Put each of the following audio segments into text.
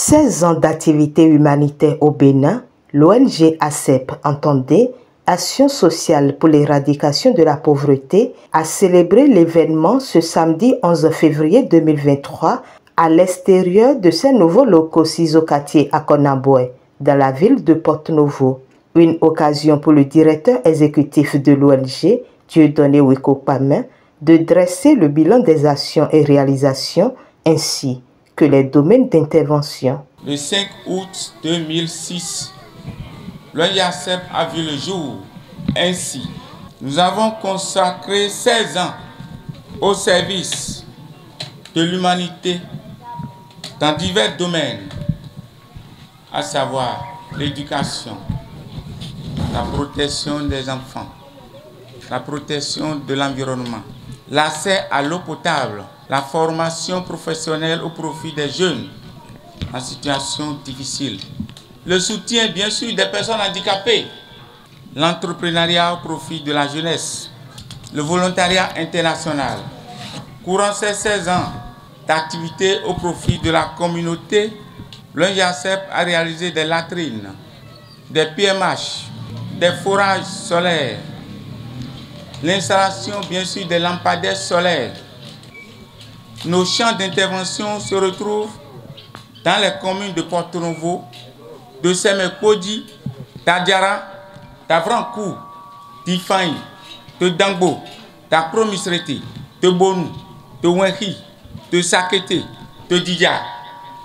16 ans d'activité humanitaire au Bénin, l'ONG ACEP, entendait Action sociale pour l'éradication de la pauvreté, a célébré l'événement ce samedi 11 février 2023 à l'extérieur de ses nouveaux locaux Sizokatié à Konaboué, dans la ville de Porto-Novo. Une occasion pour le directeur exécutif de l'ONG, Dieudonné Wekopame, de dresser le bilan des actions et réalisations ainsi que les domaines d'intervention. Le 5 août 2006, l'ONG ACEP a vu le jour. Ainsi, nous avons consacré 16 ans au service de l'humanité dans divers domaines, à savoir l'éducation, la protection des enfants, la protection de l'environnement, l'accès à l'eau potable, la formation professionnelle au profit des jeunes en situation difficile, le soutien bien sûr des personnes handicapées, l'entrepreneuriat au profit de la jeunesse, le volontariat international. Courant ces 16 ans d'activité au profit de la communauté, l'ONG ACEP a réalisé des latrines, des PMH, des forages solaires, l'installation bien sûr des lampadaires solaires. Nos champs d'intervention se retrouvent dans les communes de Porto-Novo, de Semekpodi, d'Adiara, d'Avrancourt, d'Ifany, de Dangbo, d'Apromisrete, de Bonu, de Wenhi, de Sakete, de Didja,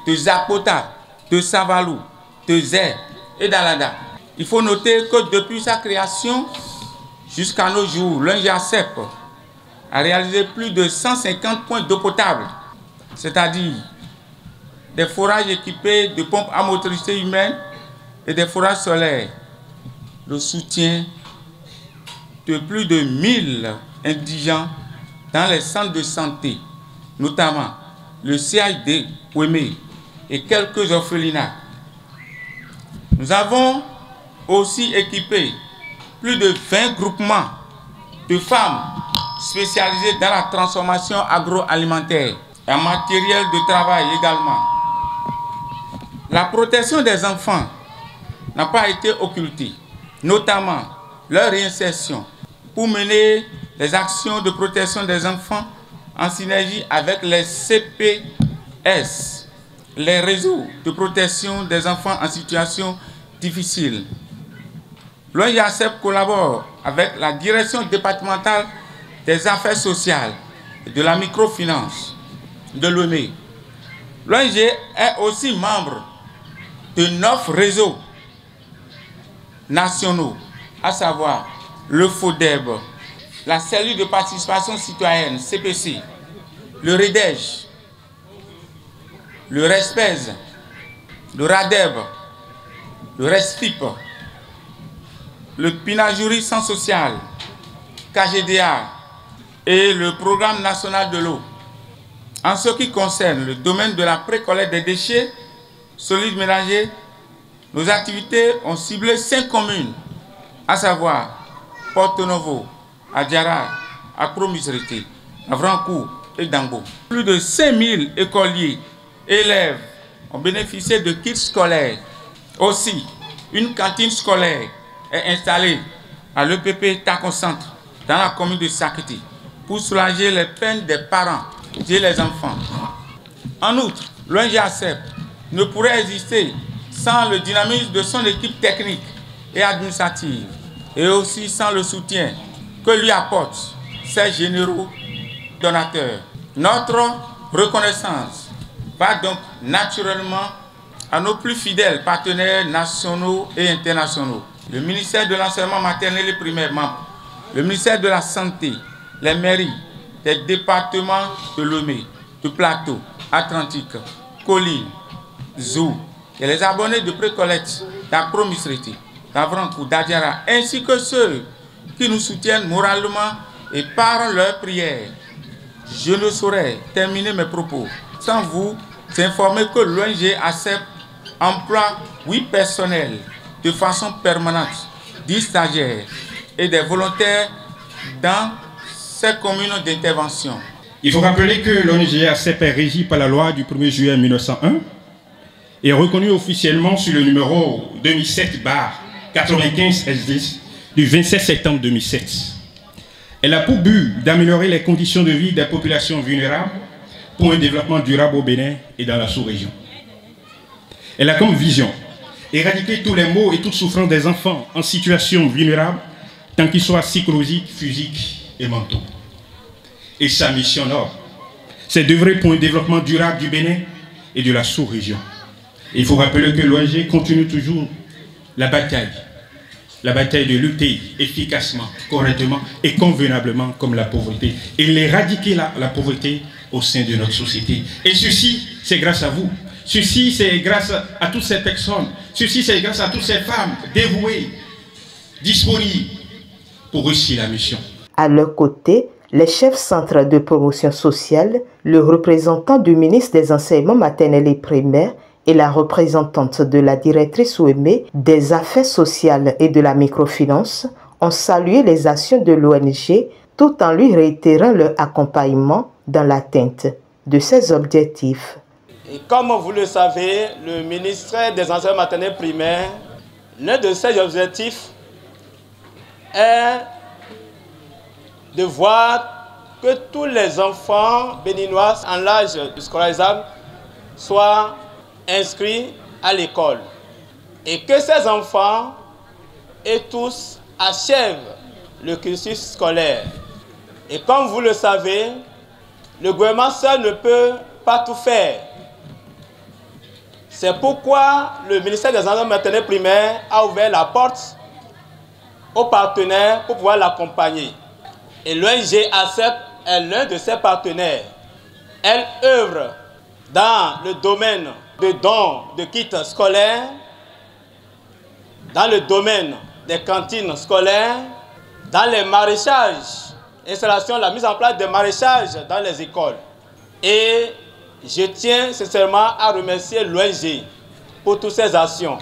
de Zapota, de Savalou, de Zé et d'Alada. Il faut noter que depuis sa création jusqu'à nos jours, l'ONG ACEP a réalisé plus de 150 points d'eau potable, c'est-à-dire des forages équipés de pompes à motricité humaine et des forages solaires, le soutien de plus de 1000 indigents dans les centres de santé, notamment le CHD Ouémé et quelques orphelinats. Nous avons aussi équipé plus de 20 groupements de femmes spécialisées dans la transformation agroalimentaire et en matériel de travail également. La protection des enfants n'a pas été occultée, notamment leur réinsertion, pour mener les actions de protection des enfants en synergie avec les CPS, les réseaux de protection des enfants en situation difficile. L'ONG ACEP collabore avec la direction départementale des affaires sociales et de la microfinance de l'ONU. L'ONG est aussi membre de 9 réseaux nationaux, à savoir le FODEB, la cellule de participation citoyenne, CPC, le REDEJ, le RESPES, le RADEB, le RESFIP, le PINAJURI Centre social, KGDA et le Programme national de l'eau. En ce qui concerne le domaine de la précollecte des déchets solides mélangés, nos activités ont ciblé 5 communes, à savoir Porto-Novo, Adiara, Apromisrete, Avrancourt et Dangbo. Plus de 5000 écoliers et élèves ont bénéficié de kits scolaires. Aussi, une cantine scolaire est installée à l'EPP Taconcentre, dans la commune de Sakete, pour soulager les peines des parents et les enfants. En outre, l'ONG ACEP ne pourrait exister sans le dynamisme de son équipe technique et administrative, et aussi sans le soutien que lui apportent ses généraux donateurs. Notre reconnaissance va donc naturellement à nos plus fidèles partenaires nationaux et internationaux. Le ministère de l'enseignement maternel et primaire membre, le ministère de la Santé, les mairies des départements de Lomé, de Plateau, Atlantique, Colline, Zou, et les abonnés de précollecte d'Apromisrete, d'Avrancourt, d'Adiara, ainsi que ceux qui nous soutiennent moralement et par leurs prières. Je ne saurais terminer mes propos sans vous informer que l'ONG ACEP emploie 8 personnels de façon permanente, 10 stagiaires et des volontaires dans ces communes d'intervention. Il faut rappeler que l'ONG ACEP est régie par la loi du 1er juillet 1901 est reconnue officiellement sur le numéro 2007/95 SD du 27 septembre 2007. Elle a pour but d'améliorer les conditions de vie des populations vulnérables pour un développement durable au Bénin et dans la sous-région. Elle a comme vision éradiquer tous les maux et toutes souffrances des enfants en situation vulnérable, tant qu'ils soient psychologiques, physiques et mentaux. Et sa mission noble, c'est d'œuvrer pour un développement durable du Bénin et de la sous-région. Il faut rappeler que l'ONG continue toujours la bataille de lutter efficacement, correctement et convenablement comme la pauvreté et l'éradiquer la pauvreté au sein de notre société. Et ceci, c'est grâce à vous. Ceci, c'est grâce à toutes ces personnes. Ceci, c'est grâce à toutes ces femmes dévouées, disponibles pour réussir la mission. À leur côté, les chefs centres de promotion sociale, le représentant du ministre des Enseignements maternels et primaires et la représentante de la directrice OEME des affaires sociales et de la microfinance ont salué les actions de l'ONG tout en lui réitérant leur accompagnement dans l'atteinte de ses objectifs. Et comme vous le savez, le ministère des Enseignements maternels primaires, l'un de ses objectifs est de voir que tous les enfants béninois en l'âge scolarisable soient inscrits à l'école et que ces enfants et tous achèvent le cursus scolaire. Et comme vous le savez, le gouvernement seul ne peut pas tout faire. C'est pourquoi le ministère des Enseignements maternels primaires a ouvert la porte aux partenaires pour pouvoir l'accompagner. Et l'ONG ACEP est l'un de ses partenaires. Elle œuvre dans le domaine de dons de kits scolaires, dans le domaine des cantines scolaires, dans les maraîchages, installation, la mise en place des maraîchages dans les écoles. Et je tiens sincèrement à remercier l'ONG pour toutes ces actions.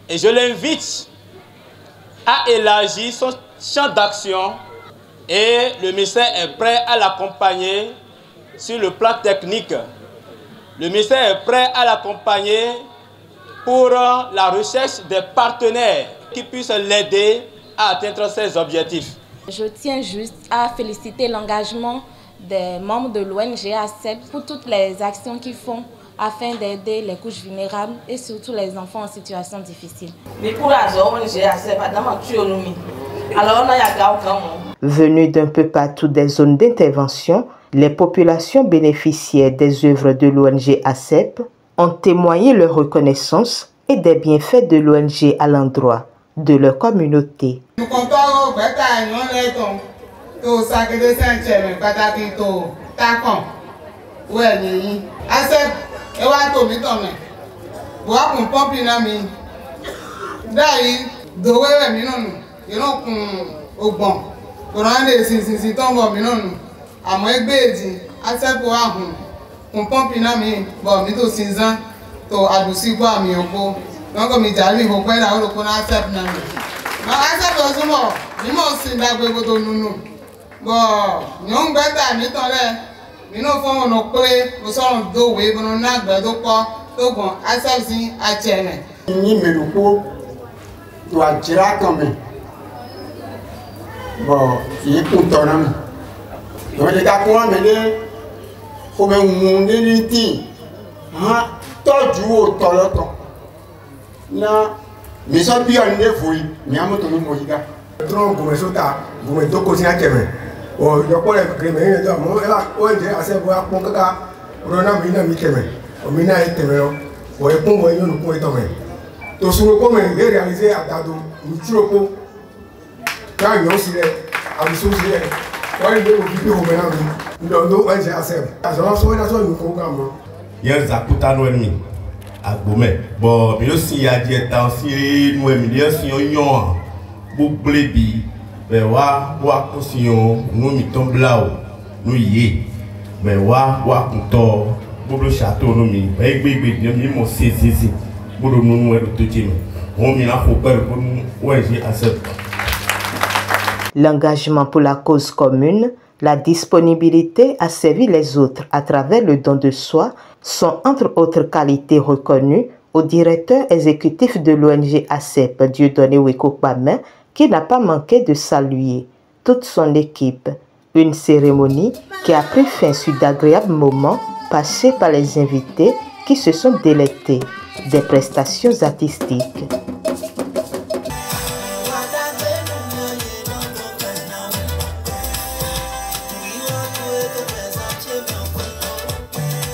Et je l'invite à élargir son champ d'action et le ministère est prêt à l'accompagner sur le plan technique. Le ministère est prêt à l'accompagner pour la recherche des partenaires qui puissent l'aider à atteindre ses objectifs. Je tiens juste à féliciter l'engagement des membres de l'ONG ACEP pour toutes les actions qu'ils font afin d'aider les couches vulnérables et surtout les enfants en situation difficile. Venus d'un peu partout des zones d'intervention, les populations bénéficiaires des œuvres de l'ONG ACEP ont témoigné leur reconnaissance et des bienfaits de l'ONG à l'endroit de leur communauté. Bon, mais aussi il y a des temps si nous aimons si ben wa nous mitons blau nous y ben wa kuto bobo château nous mi mi mo sisi bodo nous on mi la faut peur pour ONG ACEP. L'engagement pour la cause commune La disponibilité à servir les autres à travers le don de soi sont entre autres qualités reconnues au directeur exécutif de l'ONG ACEP, Dieudonné Wekokpame, qui n'a pas manqué de saluer toute son équipe. Une cérémonie qui a pris fin sur d'agréables moments passés par les invités qui se sont délectés des prestations artistiques.